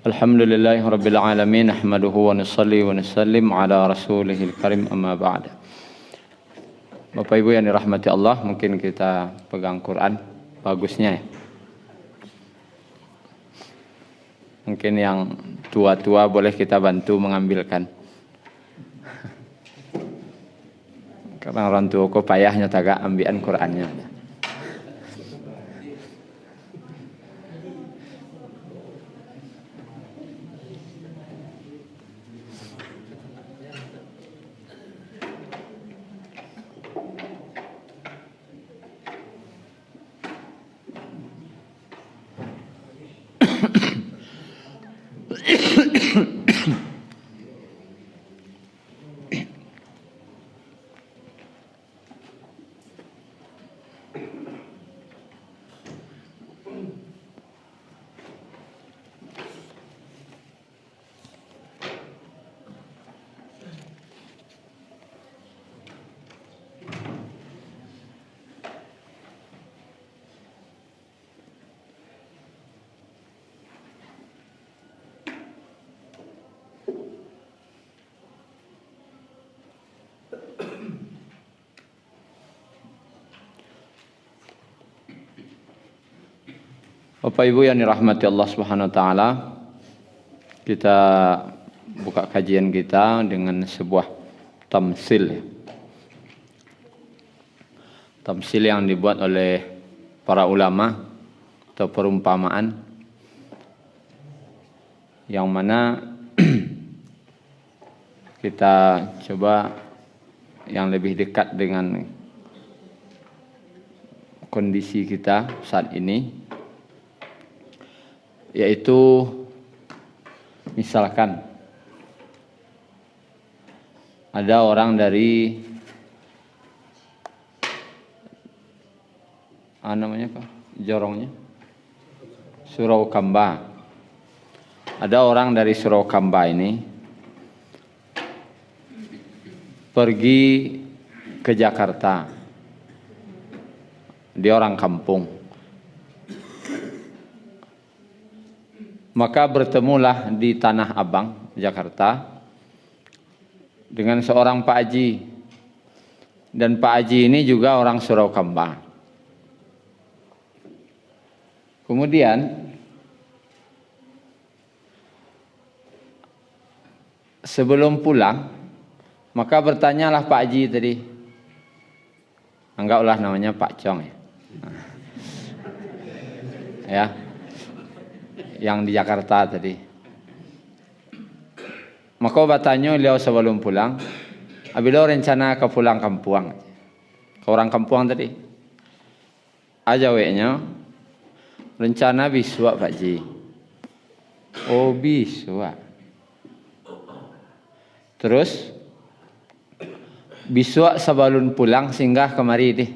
Alhamdulillahi Rabbil Alamin. Nahmaduhu wa nusalli wa nusallim ala rasulihil karim, amma ba'd. Bapak Ibu yang dirahmati Allah, mungkin kita pegang Quran bagusnya ya. Mungkin yang tua-tua boleh kita bantu mengambilkan. Karena orang tua kok payahnya tagak ambilan Qurannya. Bapak Ibu yang dirahmati Allah Subhanahu wa taala, kita buka kajian kita dengan sebuah tamsil. Tamsil yang dibuat oleh para ulama atau perumpamaan yang mana kita coba yang lebih dekat dengan kondisi kita saat ini, yaitu misalkan ada orang dari jorongnya Suraukamba. Ada orang dari Suraukamba ini pergi ke Jakarta. Dia orang kampung. Maka bertemulah di Tanah Abang, Jakarta, dengan seorang Pak Haji. Dan Pak Haji ini juga orang Suraukamba. Kemudian sebelum pulang, maka bertanyalah Pak Haji tadi. Anggaplah namanya Pak Cong ya. Ya. Yang di Jakarta tadi. Maka bertanya beliau sebelum pulang, beliau rencana ke pulang kampung. Ke orang kampung tadi. Aja weknya rencana biswa Pak Ji. Oh biswa. Terus biswa sebelum pulang singgah kemari deh.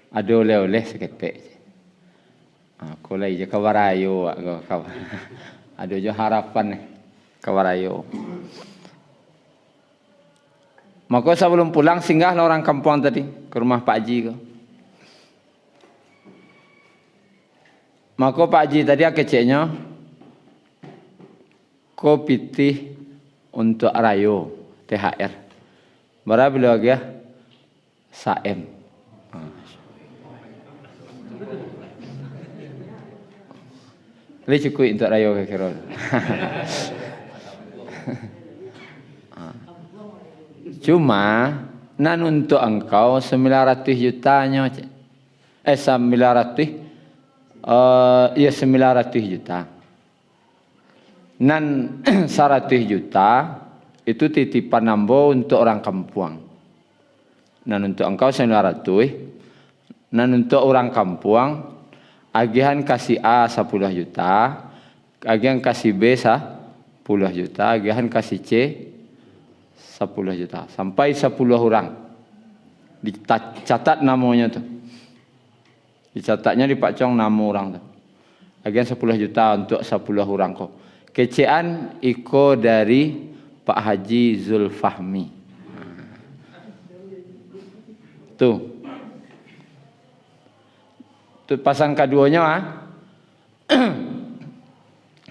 Ada oleh-oleh seketek. Aku lagi je kawarayo aku. Ada je harapan kawarayo. Maka sebelum pulang singgahlah orang kampung tadi ke rumah Pak Haji ke. Maka Pak Haji tadi keceknya ko pitih untuk rayo THR. Bara beliau ya saem. Boleh cukup untuk rayo ke Kirol. Cuma nan untuk engkau 900 jutanya. 900 juta. Nan 100 juta itu titipan nambo untuk orang kampung. Nan untuk engkau 900. Nan untuk orang kampung agihan kasih A 10 juta, agihan kasih B 10 juta, agihan kasih C 10 juta. Sampai 10 orang. Dicatat namanya tuh. Dicatatnya di Pak Cong nama orang tuh. Agihan 10 juta untuk 10 orang kok. Kecean iko dari Pak Haji Zulfahmi. Tuh. Pasang keduanya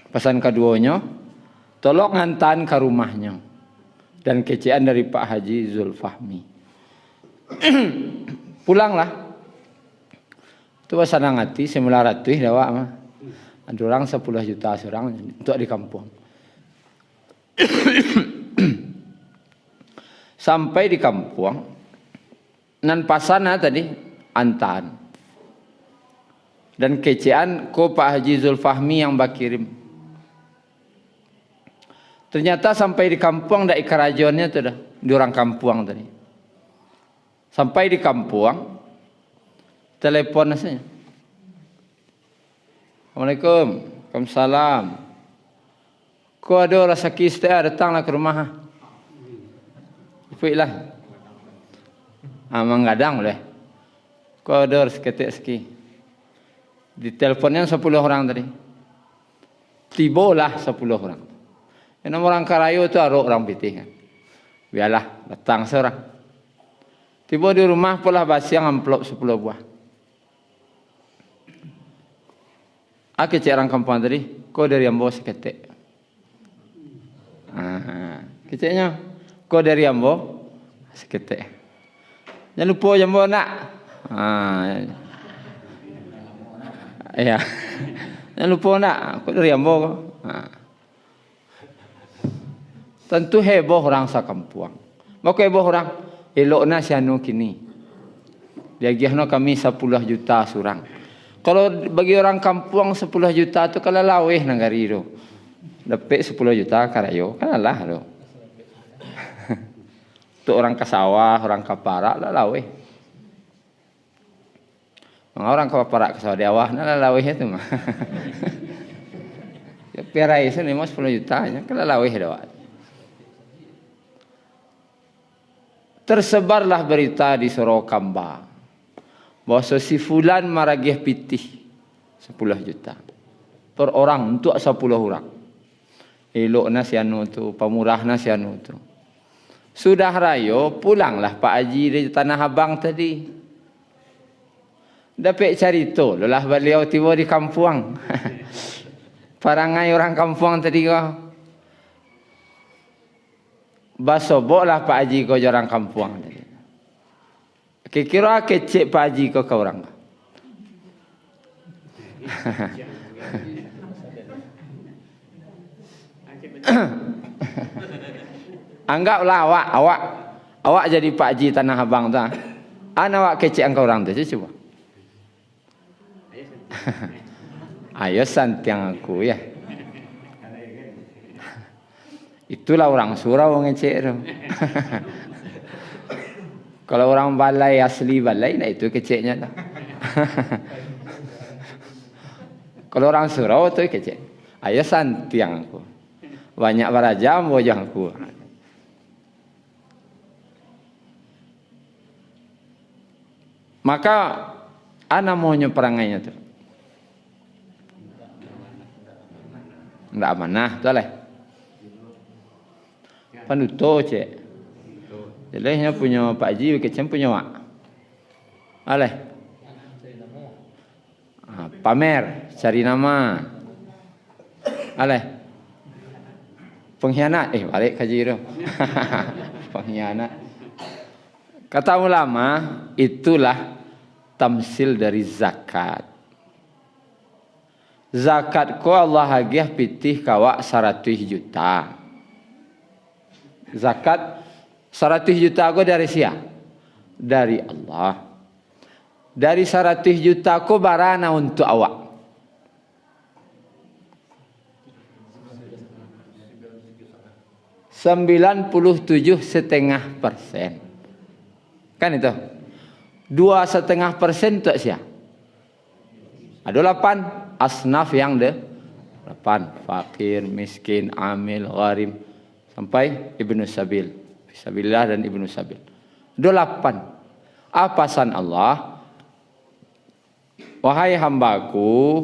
Pesan keduanya, tolong ngantan ke rumahnya. Dan kecean dari Pak Haji Zulfahmi. Pulanglah. Itu senang hati, 900 dawa mah. Ada orang 10 juta seorang untuk di kampung. Sampai di kampung, nan pasana tadi antaan. Dan kecean ko Pak Haji Zulfahmi yang bakirim. Ternyata sampai di kampung dak kerajaannya tu dah, di orang kampung tadi. Sampai di kampung, telepon saja. Assalamualaikum, Waalaikumsalam. Kau ada rasa kisah datanglah ke rumah. Pergilah. Menggadang boleh. Kau ada seketik seki. Di teleponnya 10 orang tadi. Tibalah 10 orang. Yang orang Karayu itu ada orang pitih kan. Biarlah datang seorang. Tiba di rumah pula basiang amplop 10 buah. Aku cek orang kampung tadi, kau dari Ambo seketik. Keceknya, kau dari Ambo seketik. Jangan lupa Ambo nak. Ya. Jangan lupa nak, kau dari Ambo. Tentu heboh orang sakampung. Maka heboh orang, elokna sianu kini. Diagihno kami 10 juta surang. Kalau bagi orang kampung 10 juta tu kalau laweh nagari tu. Dapat 10 juta karayo, kan lah tu. Untuk orang kasawah, orang kaparak lah laweh. Orang kaparak kasawah diawah lah laweh itu mah. Ya perai itu ni mah 10 juta nya, kalau laweh dah. Tersebarlah berita di Sorokamba bahwa si fulan maragih pitih 10 juta per orang untuk 10 orang. Elokna si anu tu, pamurahna si anu tu. Sudah rayo, pulanglah Pak Haji dari Tanah Abang tadi. Dapat cerita, lelah beliau tiba di kampung. Parangai orang kampung tadi kau. Basoboklah Pak Haji kau orang kampung tadi. Kira kecek Pak Haji kau orang. Anggaplah awak jadi Pak Haji Tanah Abang tu. Awak kecek engkau orang tu, cuba. Ayo santiang aku ya. Itulah orang surau ngecek tu. Kalau orang balai asli balai, nah itu keceknya lah. Kalau orang surau tu kecek. Ayo santiang aku. Banyak barajam wajahku. Maka ana maunya perangainya tu. Ndak amanah tu lah. Panuto cek. Jelehnya punya Pak Haji kecem punya wak. Aleh. Pamer, cari nama. Aleh. Pengkhianat. Balik kaji tu. Pengkhianat. Kata ulama, itulah tamsil dari zakat. Zakat ko Allah hagih pitih kawak 100 juta. Zakat 100 juta ko dari siapa? Dari Allah. Dari 100 juta ko barana untuk awak. 97,5%. Kan itu. 2,5% untuk siapa? Ada 8 asnaf yang 8. Fakir, miskin, amil, gharim. Sampai Ibnu Sabil. Fisabilillah dan Ibnu Sabil. 8. Apa pesan Allah? Wahai hambaku,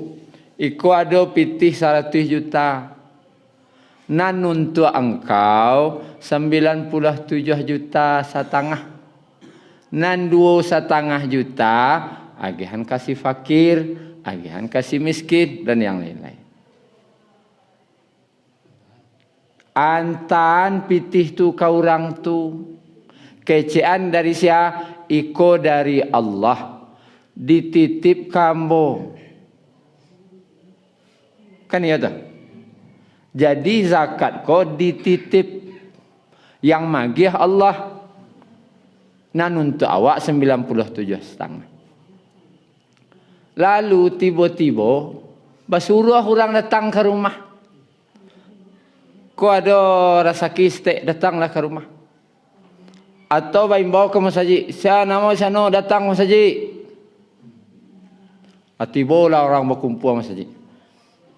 iku ada pitih 100 juta. Nan untuk engkau 97,5 juta. Nan 2,5 juta agihan kasih fakir, agihan kasih miskin dan yang lain-lain. Antan pitih tu kau orang tu. Kecean dari siapa? Iko dari Allah. Dititip kambo. Kan iya tuh. Jadi zakat kau dititip. Yang magih Allah. Nan untuk awak 97,5. Lalu tiba-tiba basuruh orang datang ke rumah. Kau ada rasa kistek datanglah ke rumah. Atau bawa ke masjid. Saya nama sana datang masjid. Tiba-tiba orang berkumpul masjid.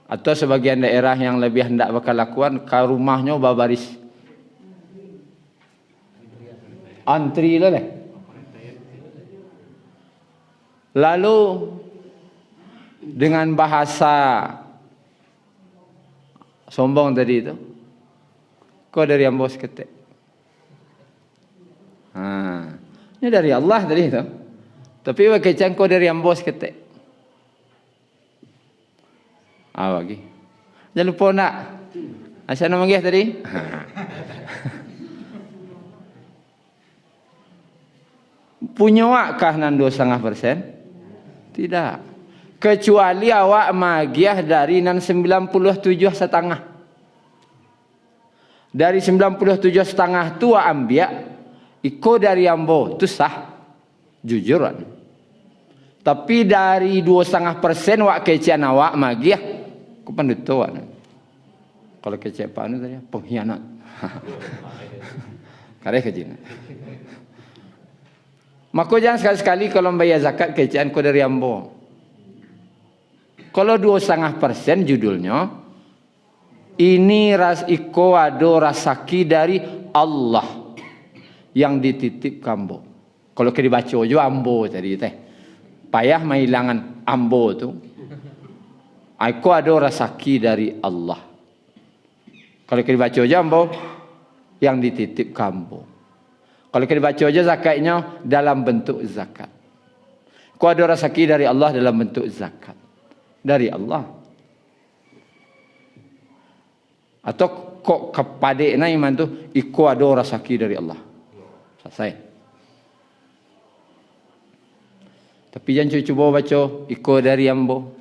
Atau sebagian daerah yang lebih hendak bakal lakukan ke rumahnya berbaris. Antri lah. Lalu dengan bahasa sombong tadi itu, kau dari ambos ketek. Ini dari Allah tadi itu. Tapi bagaimana kau dari ambos ketek? Bagi. Jangan lupa nak. Asal nama dia tadi? Punya wakkah nan 2,5%? Tidak. Kecuali awak magiah dari nan 97,5. Dari 97,5 tu awak ambil. Iko dari ambo. Itu sah. Jujuran. Tapi dari 2,5% wak kecian awak magiah. Kau pandut tu awak. Kalau kecek apa ni tadi? Pengkhianat. Karek kecil. Maka jangan sekali-sekali kalau bayar zakat kecian kau dari ambo. Kalau 2,5% judulnya, ini iko ado rasaki dari Allah yang dititip kambo. Kalau kita dibaca jo ambo tadi teh, payah menghilangan ambo tu. Iko ado rasaki dari Allah. Kalau kita dibaca jo ambo yang dititip kambo. Kalau kita baca aja zakatnya dalam bentuk zakat. Kau ada rezeki dari Allah dalam bentuk zakat. Dari Allah. Atau kok kepada iman tu, iku ada rezeki dari Allah. Selesai. Tapi jangan cuba baca, iku dari ambo.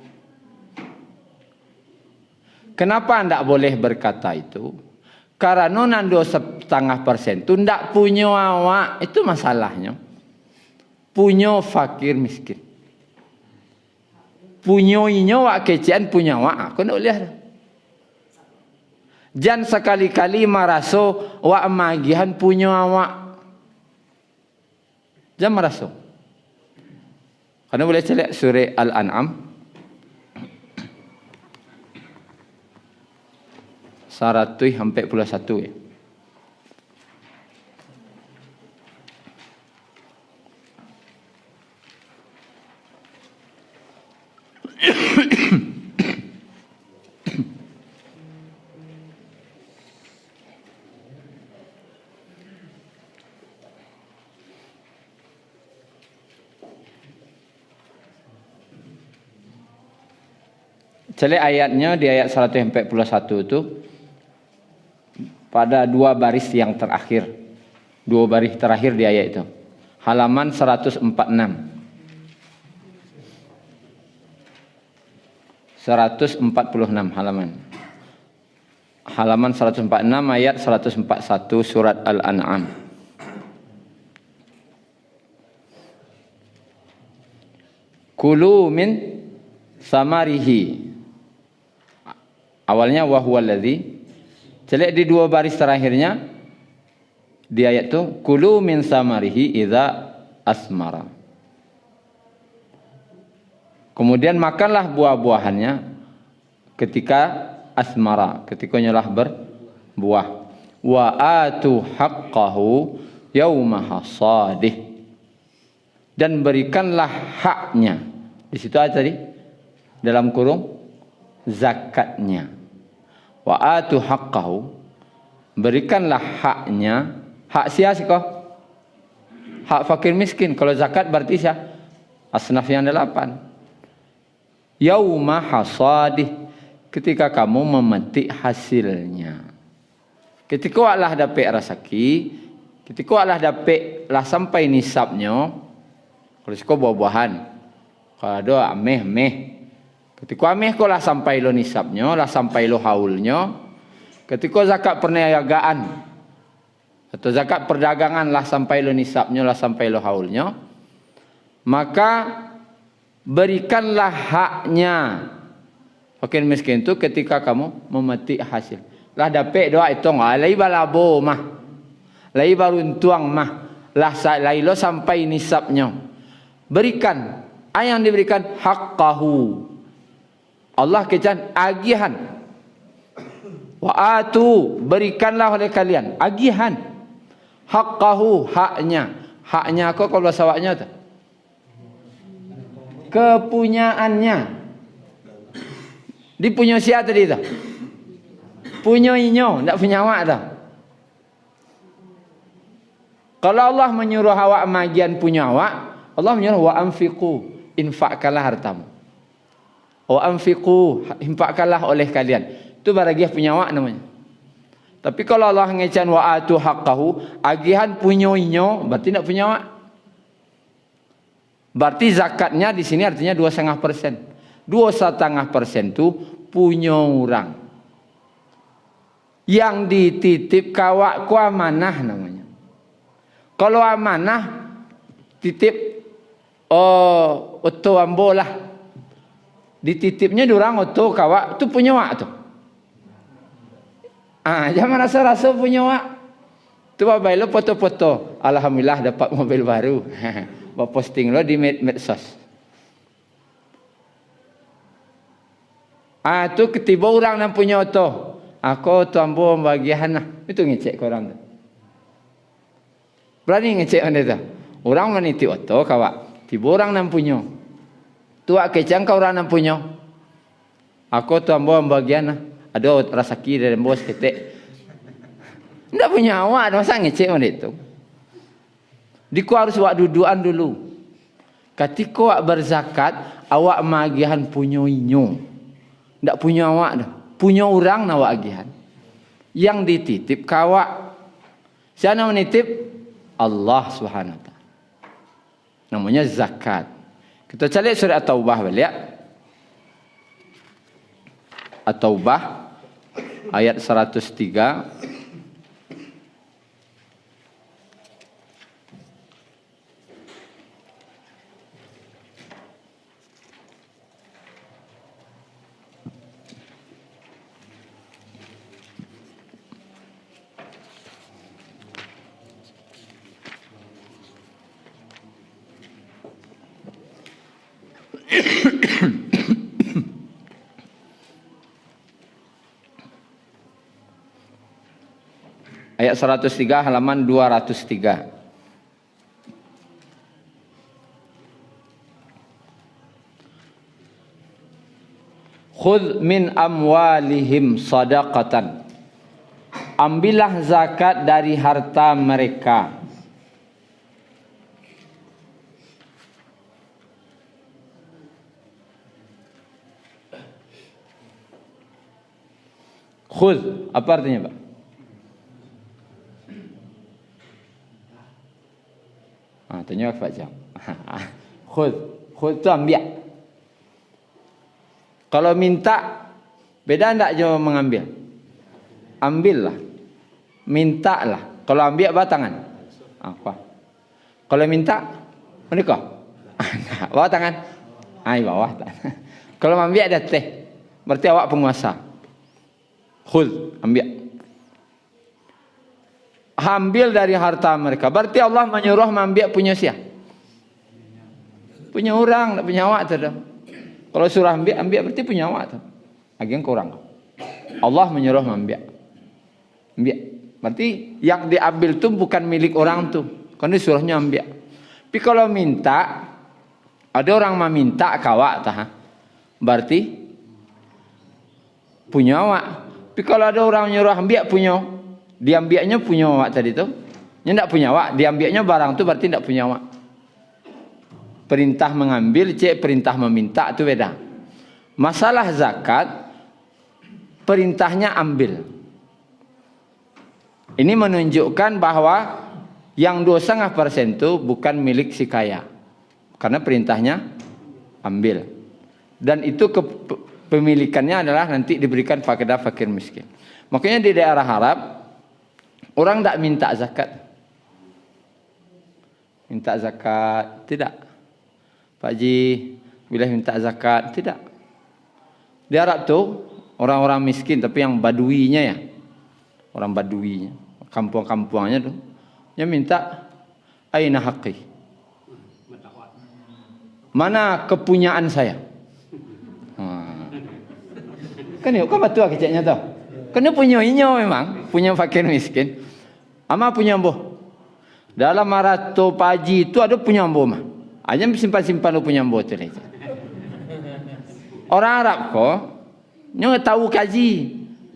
Kenapa anda boleh berkata itu? Karena nan 2,5% tu ndak punya awak, itu masalahnya. Punya fakir miskin. Punya inyo wak kecian punya awak. Kau nak lihat. Jangan sekali-kali meraso wak magihan punya awak. Jangan meraso. Karena boleh cek surah Al-An'am. 141 ya. Celek ayatnya di ayat 141 itu pada dua baris yang terakhir. Dua baris terakhir di ayat itu. Halaman 146. 146 halaman. Halaman 146 ayat 141 surat Al-An'am. Kulu min samarihi. Awalnya wa huwa alladzi. Celek di dua baris terakhirnya di ayat itu kulu min samarihi idza asmara. Kemudian makanlah buah-buahannya ketika asmara, ketika nyalah berbuah. Wa atu haqqahu yauma hasadih. Dan berikanlah haknya. Di situ ada tadi dalam kurung zakatnya. Wa atu haqqahu, berikanlah haknya. Hak siapa kau? Hak fakir miskin. Kalau zakat berarti siapa? Asnaf yang 8. Yauma hasadih, ketika kamu memetik hasilnya. Ketika awak lah dapat rezeki, ketika awak lah dapat lah sampai nisabnya, kalau suka buah-buahan, kalau ada ameh. Ketika ameh kau lah sampai lo nisabnya, lah sampai lo haulnya. Ketika zakat perniagaan atau zakat perdagangan lah sampai lo nisabnya, lah sampai lo haulnya, maka berikanlah haknya fakir miskin itu ketika kamu memetik hasil. Lah dapat doa hitung, lai balabo mah, lai baruntuang mah, lah lai lo sampai nisabnya. Berikan, yang diberikan haqqahu. Allah kejan agihan. Wa atu, berikanlah oleh kalian agihan. Haqqahu, haknya. Haknya kok kalau bahasa awaknya tu? Kepunyaannya. Dipunya siapa tadi tu? Punya inyo, tak punya awak tu. Kalau Allah menyuruh awak magian punya awak, Allah menyuruh wa anfiqu, infakkanlah hartamu. Wa anfiqu, infakkanlah oleh kalian. Itu baragiah punya awak namanya. Tapi kalau Allah ngecan wa atu haqqahu, agihan punya inyo, berarti tak punya awak. Berarti zakatnya di sini artinya 2,5%. 2,5% itu punya orang. Yang dititip kawak ku amanah namanya. Kalau amanah titip oto ambo lah. Dititipnya durang oto kawak tu punya wak tu. Jangan rasa-rasa punya wak. Tu babai lo foto-foto. Alhamdulillah dapat mobil baru. Bawa posting lo di medsos. Tu ketiba orang yang punya oto. Aku tu ambo bagian lah. Itu ngecek korang tu. Berani ngecek mana tu? Orang meniti oto kawak. Tiba orang yang punya. Tuak kecang kau orang yang punya. Aku tu ambo bagian lah. Ada rezeki dari bos ketek. Tidak punya awak. Masa ngecek mana itu? Diku harus awak duduan dulu. Ketika awak berzakat, awak magihan punya inyo. Tidak punya awak dah. Punya orang nak awak agihan. Yang dititip kawak. Siapa yang menitip? Allah Subhanahu Wa Taala. Namanya zakat. Kita cari surah At-Taubah balik. At-Taubah ayat 103. Ayat 103 halaman 203. Khudh min amwalihim sadaqatan. Ambillah zakat dari harta mereka. Khudh, apa artinya Pak? Tanya Pak Jam. Khudh itu ambil. Kalau minta, beda tak je mengambil? Ambillah. Mintalah. Kalau ambil bawa tangan. Apa? Kalau minta, menikah. Bawa tangan. Bawah tangan. Kalau ambil ada teh. Berarti awak penguasa. Khudh, ambil. Ambil dari harta mereka. Berarti Allah menyuruh mengambil punya siapa? Punya orang, tak punya awak tu dah. Kalau surah ambil berarti punya awak tu. Agen kurang. Allah menyuruh mengambil. Ambil. Berarti yang diambil tu bukan milik orang tu. Kan disuruhnya ambil. Tapi kalau minta, ada orang meminta kawak tah. Berarti punya awak. Tapi kalau ada orang nyuruh ambil punya, diambilnya punya awak tadi tu. Yang tak punya awak, diambilnya barang tu berarti tak punya awak. Perintah mengambil, perintah meminta tu beda. Masalah zakat, perintahnya ambil. Ini menunjukkan bahwa yang 2,5% itu bukan milik si kaya. Karena perintahnya ambil. Dan itu kepemilikannya adalah nanti diberikan kepada fakir miskin. Makanya di daerah Arab, orang tidak minta zakat. Minta zakat, tidak. Pak Haji, bila minta zakat, tidak. Di Arab tuh, orang-orang miskin, tapi yang baduinya ya. Orang baduinya, kampung-kampungnya tuh. Dia minta, aina haqqi. Mana kepunyaan saya? Kan ya, kan betul keceknya tau. Kan dia punya inyo memang, punya fakir miskin. Ama punya boh. Dalam marato paji itu ada punya boh mah. Hanya simpan-simpan lu punya boh tu. Orang Arab kok, nyo tahu kaji.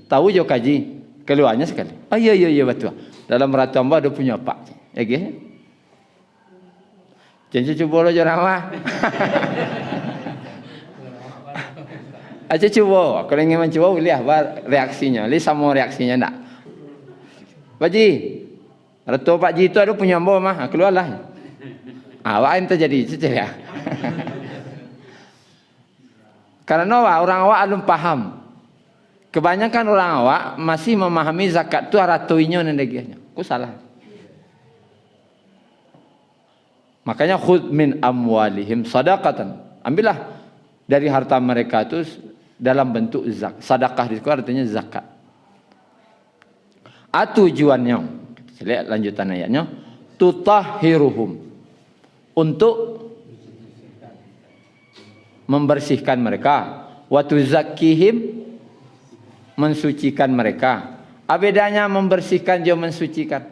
Tahu jo kaji. Keluarnya sekali. Oh iya betul. Dalam marato ambo ada punya pak. Ya ke? Jangan cuba lo jorang mah. Aja cuba. Kalau ingin mencuba, lihat reaksinya. Lihat sama reaksinya tak. Pak Ji, Ratu Pak Ji itu ada punya ambo mah. Keluarlah. Awak yang terjadi. Cecil ya. Karena orang awak belum paham. Kebanyakan orang awak masih memahami zakat itu ratuinya nendegianya. Aku salah. Makanya khudh min amwalihim sadaqatan. Ambillah dari harta mereka itu dalam bentuk zakat. Sedekah itu artinya zakat. Tujuannya, lihat lanjutan ayatnya, tutahhiruhum, untuk membersihkan mereka, wa tuzakkihim, mensucikan mereka. Apa bedanya membersihkan dan mensucikan?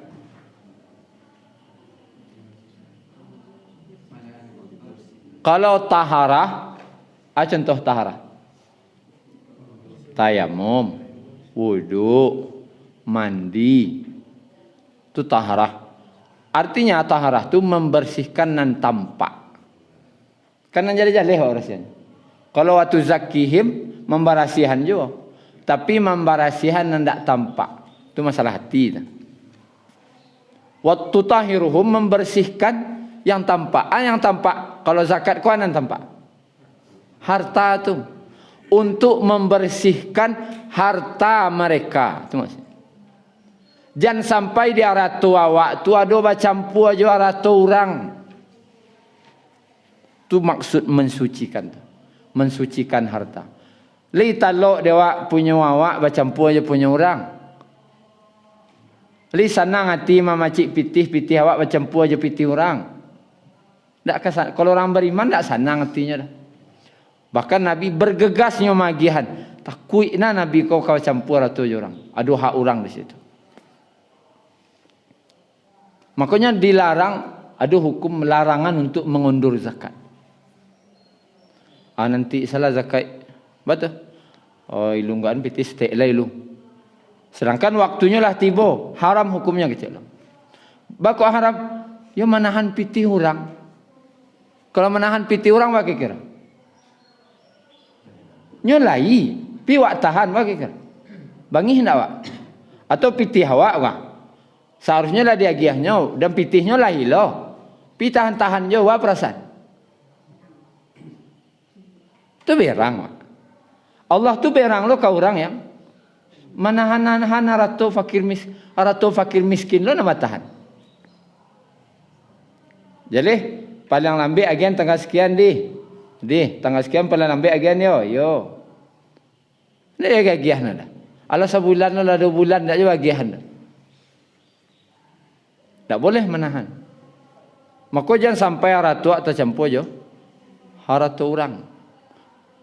Kalau taharah, contoh taharah. Tayamum, wudu, mandi. Itu taharah. Artinya taharah itu membersihkan nan tampak. Karena jadi-jadi orangnya. Kalau waktu zakihim membarasihan juga. Tapi membarasihan nan tak tampak. Itu masalah hati. Waktu tahiruhum membersihkan yang tampak. Yang tampak. Kalau zakat kau nan tampak. Harta itu. Untuk membersihkan harta mereka. Itu maksudnya. Jangan sampai di aratu awak tu ada bacampur aja aratu orang. Tu maksud mensucikan. Mensucikan harta. Li talok dewa punya awak bacampur aja punya orang. Li senang hati mamacik pitih awak bacampur aja pitih orang. Kalau orang beriman tak senang hatinya dah. Bahkan Nabi bergegasnya magihan. Takutnya Nabi kau campur atau orang. Ada hak orang di situ. Makanya dilarang, ada hukum larangan untuk mengundur zakat. Nanti salah zakat. Betul? Oh, ilunggaan pitis tak lah ilung. Sedangkan waktunya lah tiba. Haram hukumnya kecil. Baku haram. Ya menahan pitih orang. Kalau menahan pitih orang, apa kira? Nyolai, piwak tahan wak kira. Bangih ndak wak? Atau pitih awak wak? Seharusnya lah dia giahnya dan pitihnya lah hilo. Pi tahan-tahan je wak perasaan. Itu berang wak. Allah tu berang lo kau orang yang menahan-nahan haratu fakir miskin lo nama tahan. Jadi paling lambi agen tanggal sekian di tanggal sekian paling lambi agen yo. Ini gagiah nada. Ala sebulan lah 2 bulan dak juga gagiah nada. Tak boleh menahan. Maka jangan sampai haratu atau campur je. Haratu orang.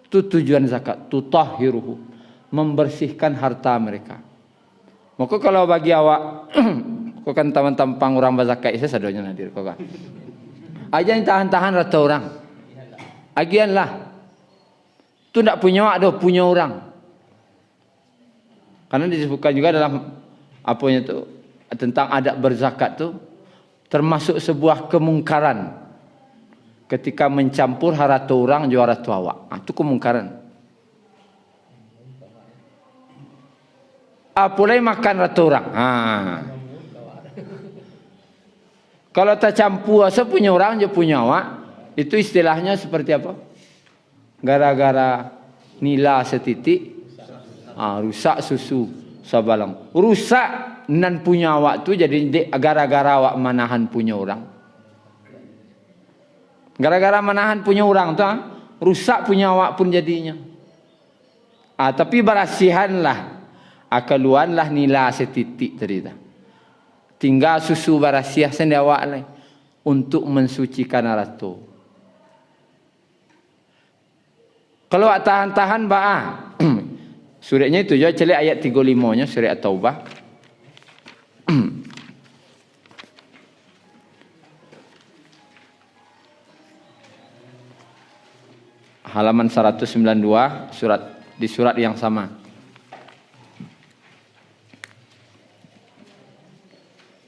Itu tujuan zakat. Tutahhiruhu. Membersihkan harta mereka. Maka kalau bagi awak, kau kan tampang orang berzakat, saya sadonya nadir kau kan. Aja yang tahan-tahan harta orang. Agian lah. Itu tak punya awak, dah punya orang. Karena disebutkan juga dalam apanya tu tentang adab berzakat tu termasuk sebuah kemungkaran ketika mencampur harta orang jual harta awak. Itu kemungkaran. Apalagi makan harta orang. Kalau tercampur asa punya orang je punya awak, itu istilahnya seperti apa? Gara-gara nila setitik, rusak susu sabalang. Rusak nan punya awak tu jadi gara-gara awak manahan punya orang. Gara-gara manahan punya orang tu, rusak punya awak pun jadinya. Tapi berasihanlah, keluanlah nila setitik tadi dah. Tinggal susu berasiah sendiri awak lah untuk mensucikan ratu. Kalau awak tahan-tahan suratnya itu je celik ayat 35-nya surat At-Taubah. Halaman 192 di surat yang sama.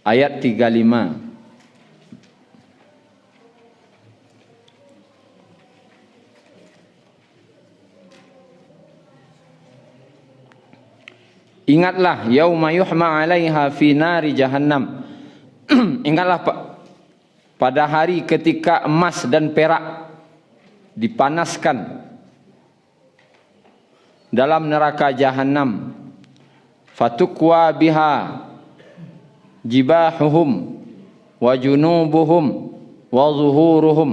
Ayat 35. Ingatlah yauma yuhma 'alaiha fi nari jahannam. Ingatlah pada hari ketika emas dan perak dipanaskan dalam neraka jahanam. Fatukwa biha jibahuhum wa junubuhum wa zuhuruhum.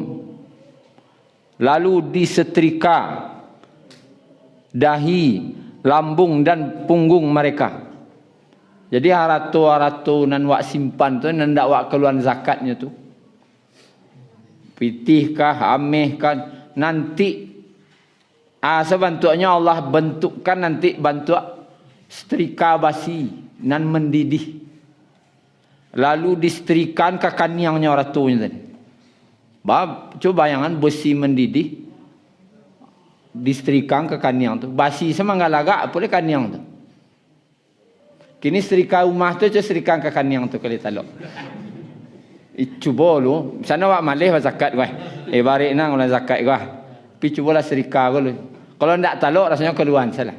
Lalu disetrika dahi, lambung dan punggung mereka. Jadi haratu-haratu nan wak simpan tu nan dak wak keluar zakatnya tu. Pitih kah, ameh kah, nanti sebentuknya Allah bentukkan nanti bentuk setrika basi nan mendidih. Lalu disetrikan ke kaniangnya ratunya tadi. Coba bayangan besi mendidih disetrikan ke kaniang tu. Basi sama enggak lagak boleh kaniang tu. Kini setrika rumah tu setrikan ke kaniang tu kali talok. Cuba lu, sana wak malih wa zakat gua. Balik nang ulah zakat gua. Pi cubalah setrika gua lu. Kalau ndak talok rasanya keluar salah.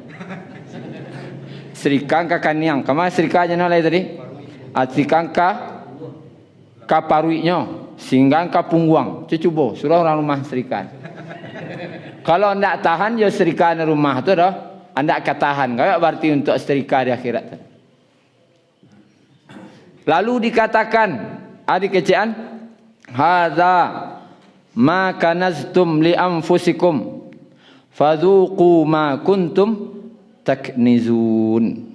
Setrikan ke kaniang. Kama setrika je nalai tadi? Setrikan ke paruiknya, sehingga ke pungguang. Cuba suruh orang rumah setrikan. Kalau anda tahan je setrika di rumah tu dah, anda akan tahan. Kayak berarti untuk setrika di akhirat tu. Lalu dikatakan, adik kecian, hadza ma kanaztum li anfusikum fadzuqu ma kuntum taknizun.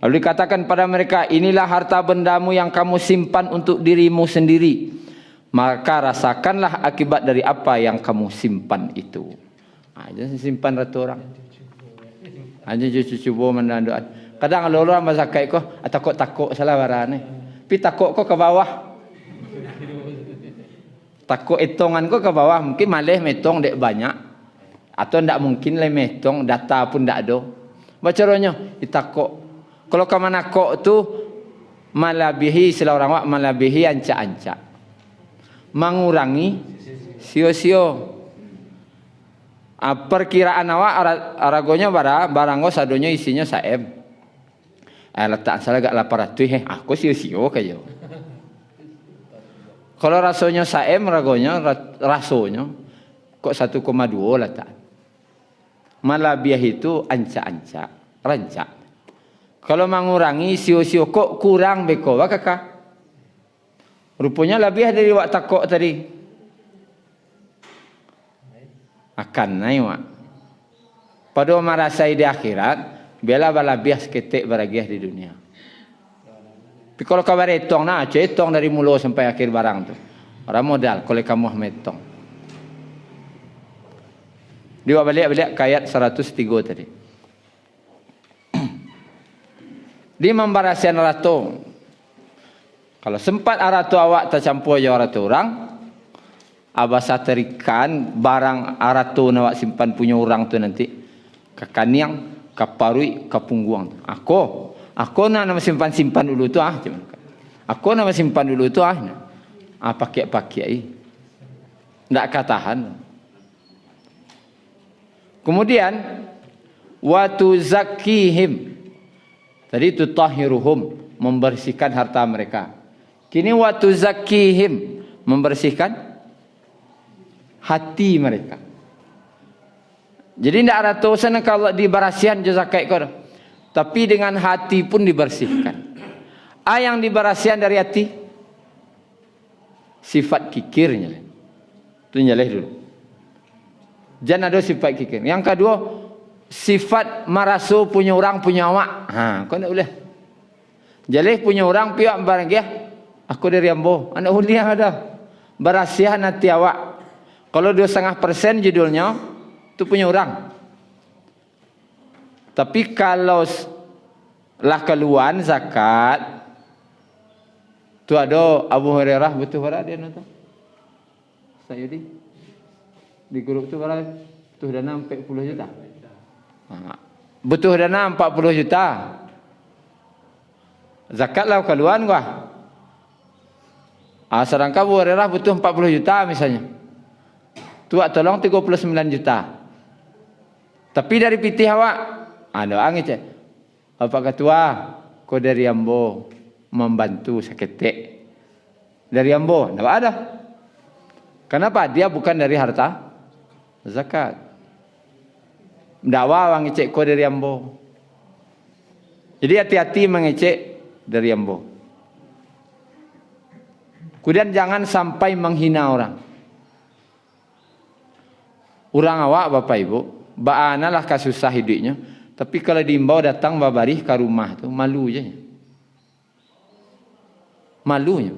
Lalu dikatakan pada mereka, inilah harta bendamu yang kamu simpan untuk dirimu sendiri. Maka rasakanlah akibat dari apa yang kamu simpan itu. Jangan simpan ratu orang. Hanya cuba menanduan. Kadang kalau orang masakai ko, takut salah barane. Pi takut ko ke bawah. Takut hitungan ko ke bawah, mungkin malih metong dek banyak. Atau ndak mungkin le metong data pun ndak ada. Bacaranya ditakut. Kalau kamu nakok tu malabihi sila orang wak malabihi ancak-ancak. Mengurangi sio-sio. Perkiraan awak aragonya baranggo sadonya isinya saem. Letak salah gak 800 aku sio-sio kaya. Kalau rasanya saem ragonya rasonya kok 1,2 letak. Malabihi itu ancak-ancak, rancak. Kalau mengurangi sio-sio kok kurang beko kakak. Rupanya lebih dari wak takok tadi. Akan naik wak. Pada merasai di akhirat, bela balabiah seketik baragiah di dunia. Tapi kalau kabar etong etong dari mulu sampai akhir barang tu. Orang modal kalau kamu metong. Dia balik ke ayat 103 tadi. Dia membarasian ratu. Kalau sempat ratu awak tercampur je ratu orang, abasa terikan barang ratu nawak simpan punya orang tu nanti ke kaniang, ke parui, ke pungguang. Aku nak simpan dulu tu Aku nak simpan dulu tu pakai. Ndak katahan. Kemudian watu zakihim. Tadi itu tahiruhum, membersihkan harta mereka. Kini wa tuzakkihim, membersihkan hati mereka. Jadi tidak ada tosan kalau diberasihan je zakat kau. Tapi dengan hati pun dibersihkan. Yang diberasihan dari hati sifat kikirnya. Itu nyaleh dulu. Jangan ada sifat kikir. Yang kedua, sifat marasu punya orang punya awak. Kau nak boleh. Jaleh punya orang pihak barang dia. Aku dari Ambo. Anak uliah ada. Berasihan hati awak. Kalau 2,5% judulnya, itu punya orang. Tapi kalau lah keluar zakat, tu ada Abu Hurairah betul berapa dia nonton? Saya di grup tu berapa? Betul dana 40 juta. Betul dana 40 juta. Zakat lah keluar gua. Sedangkan Abu Hurairah butuh 40 juta misalnya. Tuak tolong 39 juta. Tapi dari pitih awak, ada angin cek. Apa ketua? Kau dari Ambo membantu seketik. Dari Ambo, tidak ada. Kenapa? Dia bukan dari harta zakat. Dakwa orang ngecek kau dari Ambo. Jadi hati-hati mengecek dari Ambo. Kemudian jangan sampai menghina orang. Orang awak bapak ibu, baanalah kasusah hidupnya. Tapi kalau diimbau datang babari ke rumah tu malu je. Malunya.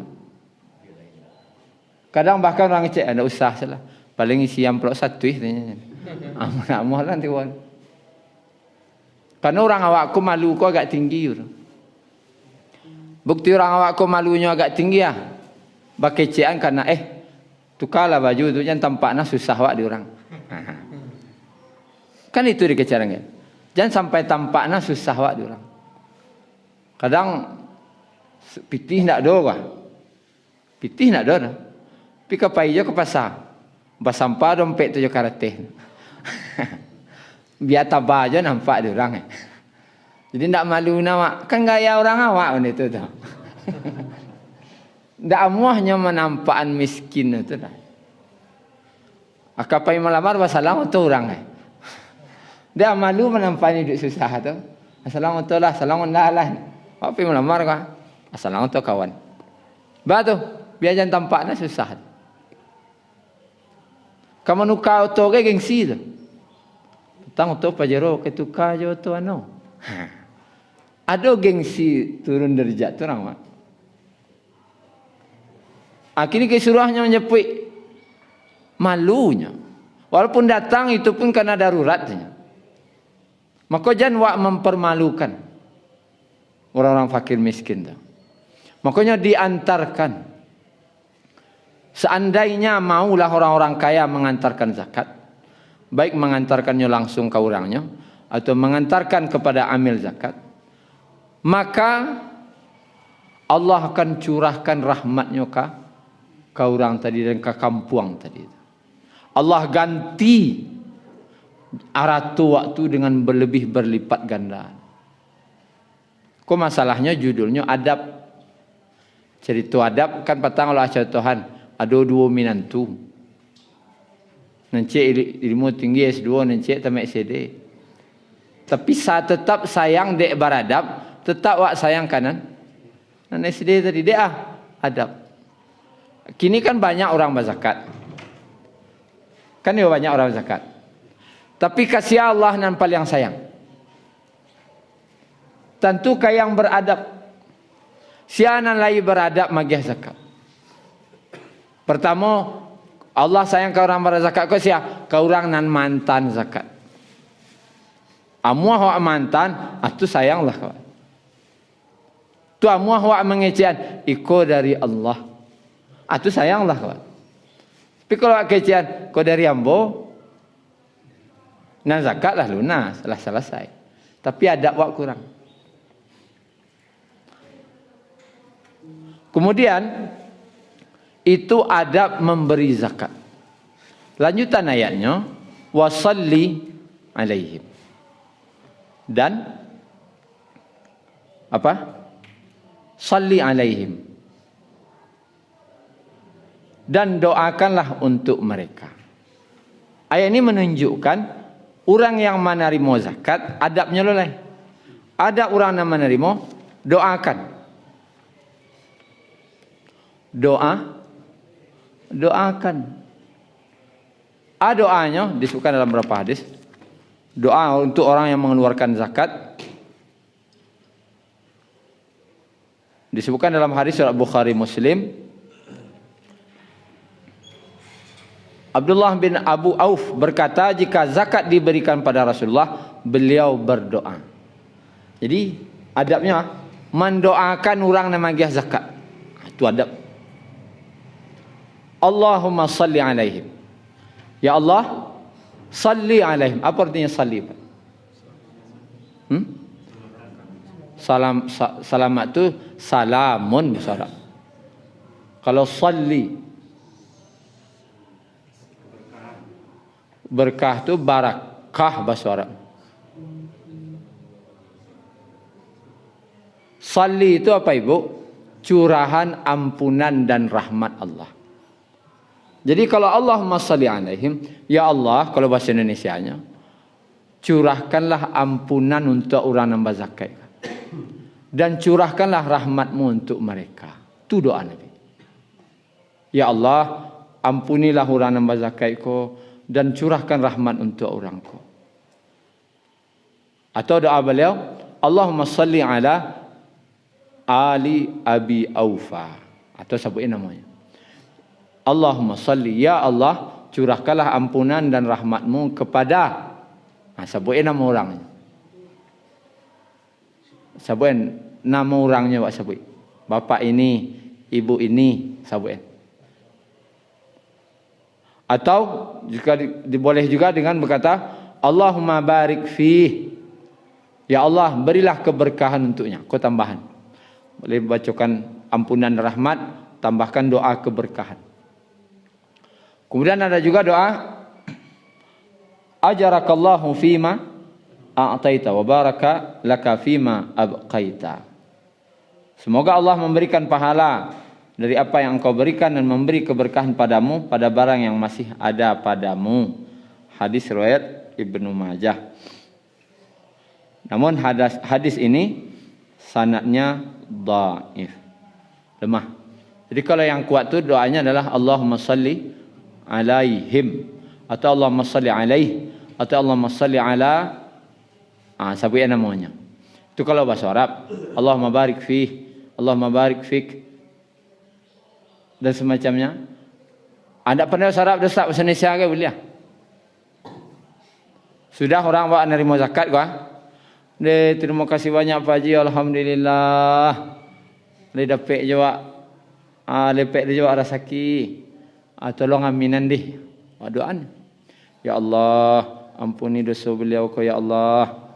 Kadang bahkan orang cek ada usah salah. Paling isi amplop satu tanya. Amal lah tuan. Karena orang awakku malu ko agak tinggi. Bukti orang awakku malunya agak tinggi ah. Bakecean karena tukarlah baju tu jangan tampaknya susah wak di orang. Kan itu dikecaran kan. Jangan sampai tampaknya susah wak di orang. Kadang pitih nak do kah? Pitih nak do. Pi kapai je ke pasar. Bas sampah dompet tu je karate. Biar tabah je nampak di orang. Jadi ndak malu nama. Kan gaya orang awak benda tu tu. Ndak amuahnya menampakan miskin itu dah. Akapai melamar wasalam tu orang dia malu menampani duk susah tu. Assalamualaikum lah, assalamualaikum lah. Apa melamar kah? Assalamualaikum kawan. Batu, biar jangan tampaknya susah. Kamu nuka auto ke gengsi tu. Tang auto pajero ke tuka jo tu ano. Ada gengsi turun derajat tu orang mak. Akhirnya kesuruhnya menyepik malunya. Walaupun datang itu pun karena daruratnya. Maka jangan wak mempermalukan orang-orang fakir miskin. Makanya diantarkan. Seandainya maulah orang-orang kaya mengantarkan zakat. Baik mengantarkannya langsung ke orangnya. Atau mengantarkan kepada amil zakat. Maka Allah akan curahkan rahmatnya ke orang tadi dan ke kampung tadi. Allah ganti aratu waktu dengan berlebih berlipat ganda. Kok masalahnya judulnya adab. Cerita adab kan patang Allah contohan. Ada 2 minantu. Nencik ilmu tinggi S2, nencik tamat SD. Tapi saya tetap sayang dek beradab, tetap wak sayang kanan. Dan SD tadi dek adab. Kini kan banyak orang berzakat. Kan ya banyak orang berzakat. Tapi kasih Allah nan paling sayang. Tentu ke yang beradab. Sianan lagi beradab magih zakat. Pertama, Allah sayang ke orang berzakat ke sia? Ke orang nan mantan zakat. Amuah wak mantan, itu sayanglah kawan. Tu amuah wak mengecehan, iko dari Allah. Itu sayanglah kawan. Tapi kalau wak kecehan, ko dari Ambo, nan zakat lah lunas, lah selesai. Tapi adab wak kurang. Kemudian itu adab memberi zakat. Lanjutan ayatnya, wasalli alaihim. Dan apa? Salli alaihim. dan doakanlah untuk mereka. Ayat ini menunjukkan orang yang menerima zakat adabnya lain. Ada orang yang menerima, doakan. Doakan. Doanya disebutkan dalam beberapa hadis. Doa untuk orang yang mengeluarkan zakat disebutkan dalam hadis surat Bukhari Muslim. Abdullah bin Abu Auf berkata, jika zakat diberikan pada Rasulullah, beliau berdoa. Jadi adabnya mendoakan orang yang bagi zakat. Itu adab. Allahumma salli alaihim. Ya Allah, salli alaihim. Apa artinya salli? Salamat tu salamun bahasa Arab. Kalau salli, berkah tu barakah bahasa Arab. Salli itu apa ibu? Curahan ampunan dan rahmat Allah. Jadi kalau Allahumma salli alaihim, ya Allah, kalau bahasa Indonesianya, curahkanlah ampunan untuk orang yang berzakat dan curahkanlah rahmatmu untuk mereka. Itu doa Nabi. Ya Allah, ampunilah orang yang berzakatku dan curahkan rahmat untuk orangku. Atau doa beliau, Allahumma salli ala ali Abi Aufa. Atau sebutin namanya. Allahumma salli, ya Allah, curahkanlah ampunan dan rahmatmu kepada, sebutin nama orangnya. Sebutin nama orangnya, Pak sebut. Bapak ini, ibu ini, sebutin. Atau jika diboleh juga dengan berkata, Allahumma barik fih. Ya Allah, berilah keberkahan untuknya. Kau tambahan. Boleh bacakan ampunan rahmat, tambahkan doa keberkahan. Kemudian ada juga doa ajarakallahu fima a'taita wa baraka laka fima abqaita. Semoga Allah memberikan pahala dari apa yang engkau berikan dan memberi keberkahan padamu pada barang yang masih ada padamu. Hadis riwayat Ibnu Majah. Namun hadis ini sanadnya dhaif, lemah. Jadi kalau yang kuat tu doanya adalah Allahumma salli alaihim atau Allahumma salli alaih atau Allahumma salli ala sabui namanya. Itu kalau bahasa Arab. Allahumma barik fih, Allahumma barik fik dan semacamnya. Anda pernah bahasa Arab destak bahasa Indonesia ke boleh? Sudah orang bawa nerima zakat kah? Terima kasih banyak Pak Haji, alhamdulillah. Dia dapat juga lepek dia juga rasaki. Tolong aminan deh. Doaan. Ya Allah, ampuni dosa beliau kau ya Allah.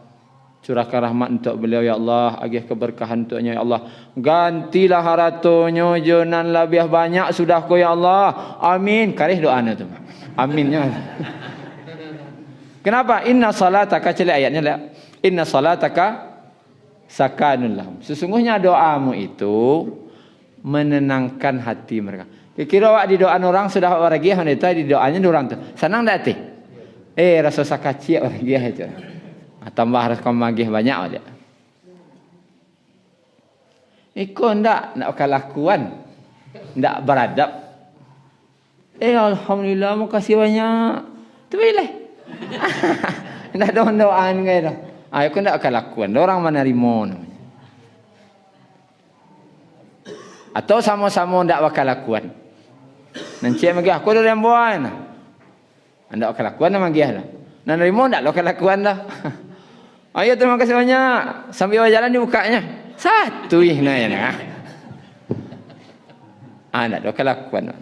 Curahkan rahmat untuk beliau ya Allah. Agih keberkahan untuknya ya Allah. Gantilah haratonya jonan lebih banyak sudah kau ya Allah. Amin. Karih doanya tu. Aminnya. Kenapa? Inna salataka, cili ayatnya lah. Inna salataka sakanun lahum. Sesungguhnya doamu itu menenangkan hati mereka. Kira awak di doa orang sudah orang gih wanita di doanya orang tu. Senang tak hati? Rasa sakaci orang gih itu. Tambah harus kau magih banyak aja. Ikut nak kelakuan. Ndak beradab. Alhamdulillah, makasih banyak. Tu boleh. Ndak doa-doaan ke dah. Aku ndak kelakuan. Orang menerima namanya. Atau sama-sama ndak bakal lakuan. Nanti magi aku dah yang buat. Ndak bakal lakuan nama dia dah. Nak nerima ndak bakal lakuan dah. Ayo terima kasih banyak. Sambil jalan dibukanya. Satu ihna ya nah. Ndak bakal lakuan.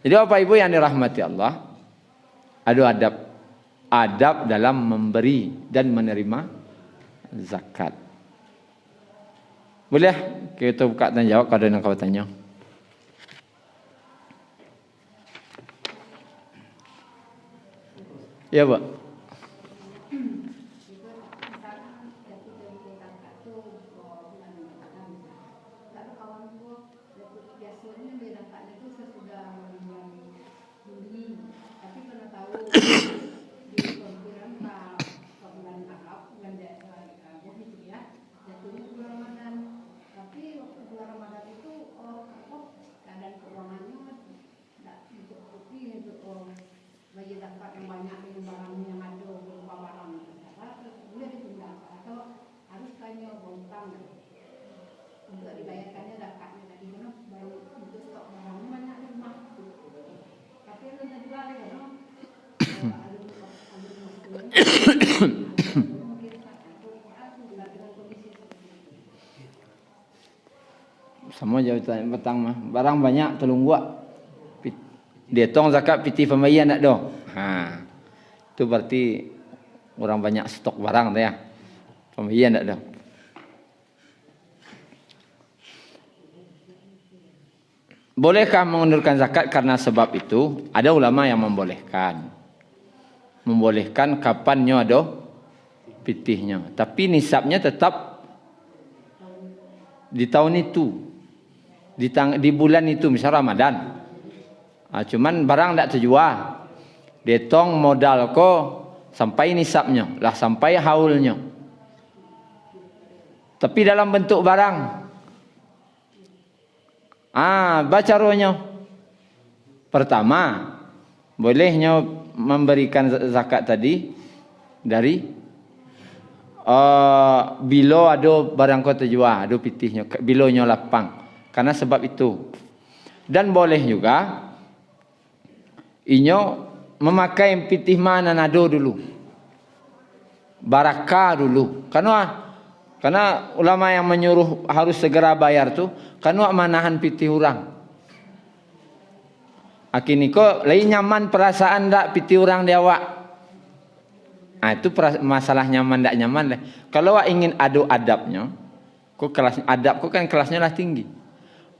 Jadi Bapak Ibu yang dirahmati Allah, ada adab dalam memberi dan menerima zakat. Boleh kita buka dan jawab kalau ada yang kau tanya. Ya, Pak. Sama jawatan petang mah. Barang banyak tolong buat. Dia tong zakat piti pembayaran nak dong. Ha. Itu berarti orang banyak stok barang tu ya. Pembayaran nak dong. Bolehkah mengundurkan zakat karena sebab itu? Ada ulama yang membolehkan. Membolehkan kapannya ada pitihnya. Tapi nisabnya tetap di tahun itu. Di bulan itu, misal Ramadan. Cuman barang tak terjual. Dia tong modal ko sampai nisabnya. Lah sampai haulnya. Tapi dalam bentuk barang. Baca rohnya. Pertama, bolehnya memberikan zakat tadi dari bila ada barang kau terjual, ada pitihnya, bilanya lapang. Karena sebab itu. Dan boleh juga inyo memakai pitih mana nado dulu. Barakah dulu. Karena ulama yang menyuruh harus segera bayar tu, karena manahan pitih orang. Akini ko lain nyaman perasaan dak pitih orang dia awak. Itu masalah nyaman dak nyaman deh. Kalau awak ingin adu adabnya, ko kelas adab ko kan kelasnya lah tinggi.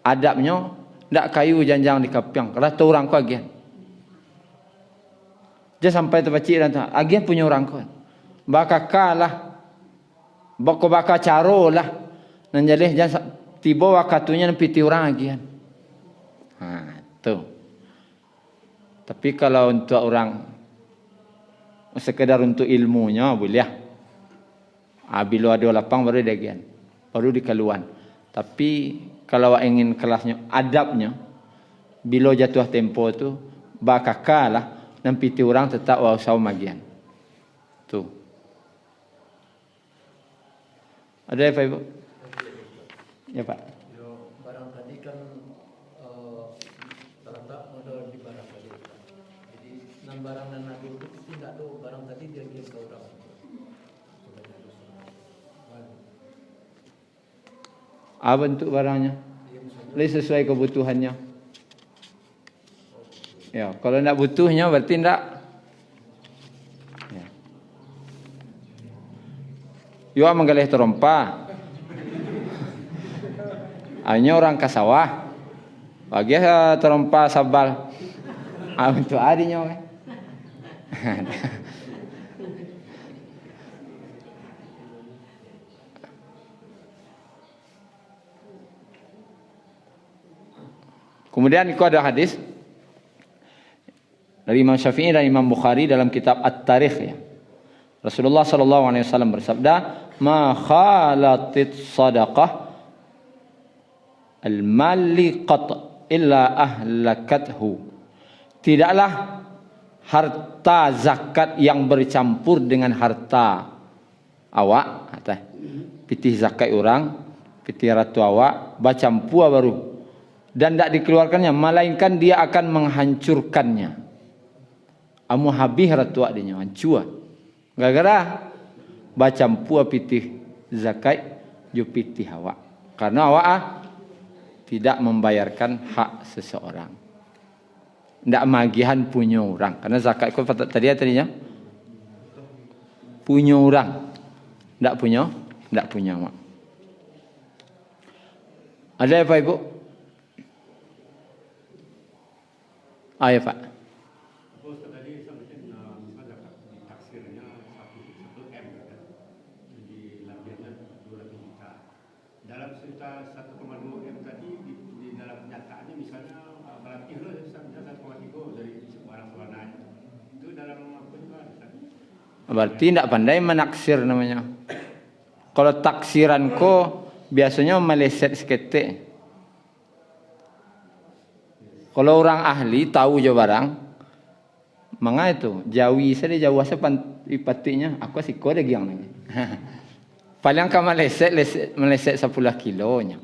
Adabnya ndak kayu janjang di kapiang. Kalau tu orang ko agian. Dia sampai terpacik dan agian punya orang ko. Bakakalah. Baka caro lah. Nanjalih jangan tiba wakatunya piti orang agian. Tu. Tapi kalau untuk orang sekedar untuk ilmunya boleh. Bila ada lapang baru dagian. Baru dikaluan. Tapi kalau ingin kelasnya adabnya, bila jatuh tempo tu bakakalah dan piti orang tetap usah magian. Tu. Ada apa Ibu? Ya Pak. Barang tadi kan terletak modal di barang tadi. Jadi nan barang nan nado itu tidak do barang tadi dia kirim ke orang. Apa bentuk barangnya? Sesuai kebutuhannya. Ya, kalau nak butuhnya berarti tidak. Yo menggalih terompa. Hanya orang ke sawah. Bagi terompa sabal. Untuk adinya kan. Kemudian itu ada hadis dari Imam Syafi'i dan Imam Bukhari dalam kitab At-Tarikh ya. Rasulullah sallallahu alaihi wasallam bersabda, "Ma khalatit sadaqah al-maliqat illa ahlakathu." Tidaklah harta zakat yang bercampur dengan harta awak, pitih zakat orang, pitih ratu awak, bacampur baru. Dan tidak dikeluarkannya, melainkan dia akan menghancurkannya. Amu habis ratu awak dia hancur. Gara-gara bacampur pitih zakat ju pitih awak. Karena awak tidak membayarkan hak seseorang. Tidak magihan punya orang. Karena zakat itu tadinya punya orang. Tidak punya awak. Ada apa Ibu? Ya Pak. Dalam Berarti tidak pandai menaksir namanya. Kalau taksiran ko biasanya meleset seketik. Kalau orang ahli tahu je barang, manga itu jawi saya jauh asa ipatinya, aku sih ko giang lagi. Paling ka meleset 10 kilonya.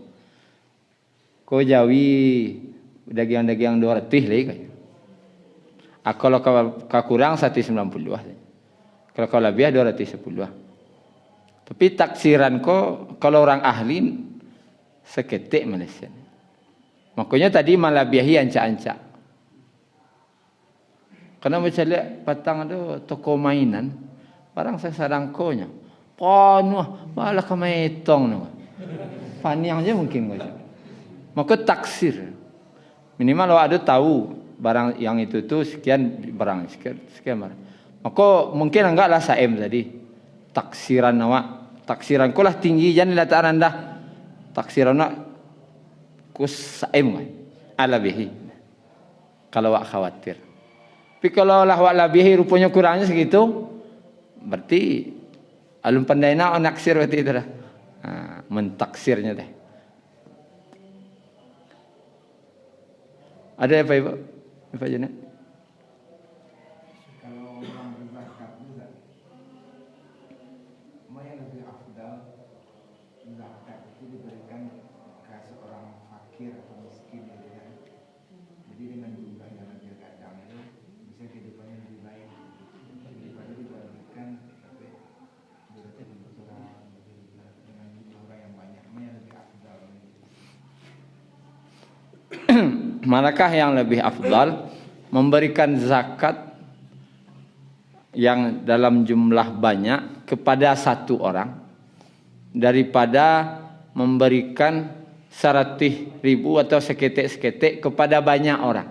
Ko jawi dagiang 200 lagi kayak. Kalau ka kurang 190. Kalau lebih 210. Tapi taksiran ko kalau orang ahli seketik meleset. Makanya tadi malabiahi anca-anca. Karena macam lihat patang ada toko mainan, barang saya sarangkonya. Penuh, malah kemetong no. Paniang aja mungkin kau. Maka taksir. Minimal ada tahu barang yang itu tuh sekian barang sekian barang. Maka mungkin enggaklah saem tadi. Taksiran awak, taksiran ko lah tinggi jangan letak rendah. Taksiran awak kus saem alabihi. Kalau awak khawatir. Tapi kalau lah awak labihi rupanya kurangnya segitu, berarti alun pandai nak naksir berarti itu dah. Mentaksirnya teh. Ada apa ibu? Apa jenak? Kalau orang berzakat juga, mana yang lebih afdal zakat itu diberikan ke seorang fakir atau miskin gitu kan? Jadi dengan jumlah yang lebih kadang itu bisa kehidupannya lebih baik daripada diberikan tapi dengan jumlah orang yang banyak, mana yang lebih afdal? Manakah yang lebih afdal? Memberikan zakat yang dalam jumlah banyak kepada satu orang daripada memberikan 100.000 atau seketik-seketik kepada banyak orang.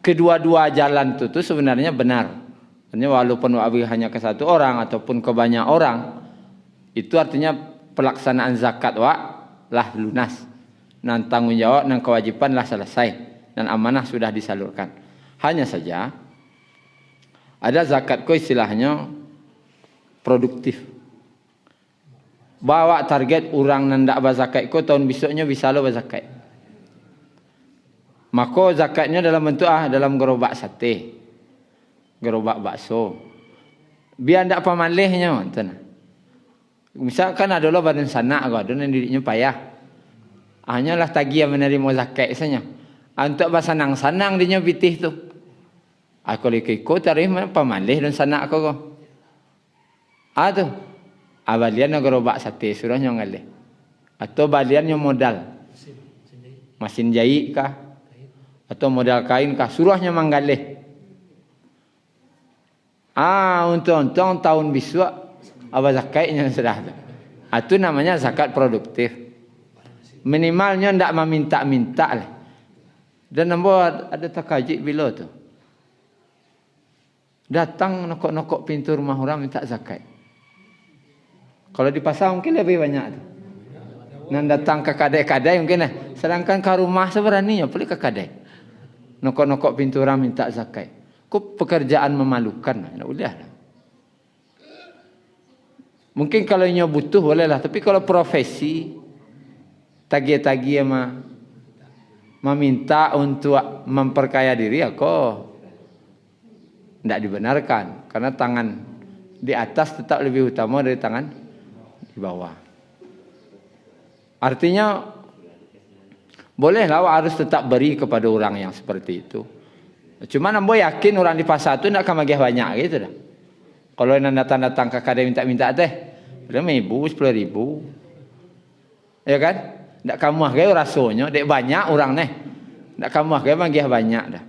Kedua-dua jalan itu sebenarnya benar. Artinya walaupun hanya ke satu orang ataupun ke banyak orang, itu artinya pelaksanaan zakat lah lunas. Dan tanggung jawab dan kewajiban lah selesai. Dan amanah sudah disalurkan. Hanya saja, ada zakat ko istilahnya produktif. Bawa target orang nandak berzakat ko tahun besoknya bisa lo berzakat. Maka zakatnya dalam bentuk dalam gerobak sate. Gerobak bakso. Biar ndak pamalihnya. Misalkan ada lo badan sanak ko, ada yang didiknya payah. Hanyalah tagih yang menerima zakat saja. Untuk bersanang-sanang dia bitih tu. Aku lekiko tarikh pamalih dan sanak aku. Tu. Abalian nak gerobak sate surahnya ngalih. Atau baliannya modal. Mesin jahit kah? Atau modal kain kah? Surahnya manggalih. Untung-untung tahun besok apa zakatnya sudah. Itu namanya zakat produktif. Minimalnya ndak meminta-minta lah. Dan nombor ada takajik bila tu. Datang nokok-nokok pintu rumah orang minta zakat. Kalau di pasar mungkin lebih banyak tu. Nan datang ke kadai-kadai mungkin lah. Sedangkan ke rumah seberaninya boleh ke kadai. Nokok-nokok pintu orang minta zakat. Kok pekerjaan memalukan. Tak boleh lah. Mungkin kalau nyo butuh boleh lah. Tapi kalau profesi tagih-tagih meminta untuk memperkaya diri, aku tidak dibenarkan. Karena tangan di atas tetap lebih utama dari tangan di bawah. Artinya, bolehlah harus tetap beri kepada orang yang seperti itu. Cuma nambo yakin orang di pasar itu tidak akan bagi banyak gitu dah. Kalau yang datang-datang ke kadai minta-minta teh, belum 1,000, 10,000. Ya kan? Tak kamu gaya rasanya, dek banyak orang nih. Tak kamu gaya bagi banyak dah.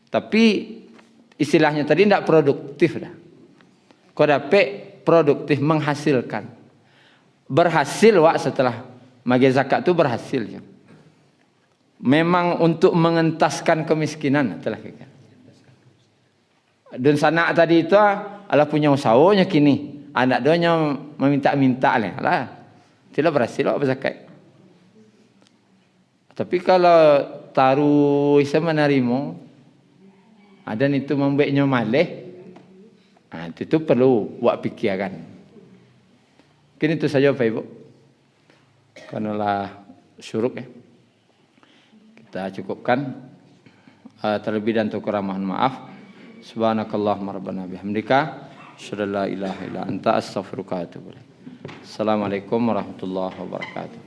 Tapi istilahnya tadi tak produktif dah. Kau dapat produktif menghasilkan. Berhasil setelah bagi zakat tu berhasil. Ya. Memang untuk mengentaskan kemiskinan telah kira. Dan sanak tadi itu adalah punya usahanya kini. Anak doanya meminta-minta lah. Tidak berhasil berzakat. Tapi kalau taruh isa menerima, Dan itu membuatnya malih. Itu perlu buat pikirkan. Mungkin itu saja Bapak Ibu. Karena syuruk ya. Kita cukupkan. Terlebih dan kurang mohon maaf. Subhanakallahumma rabbana bihamdika asyhadu an la ilaha illa anta astaghfiruka wa atubu ilaik. Assalamualaikum warahmatullahi wabarakatuh.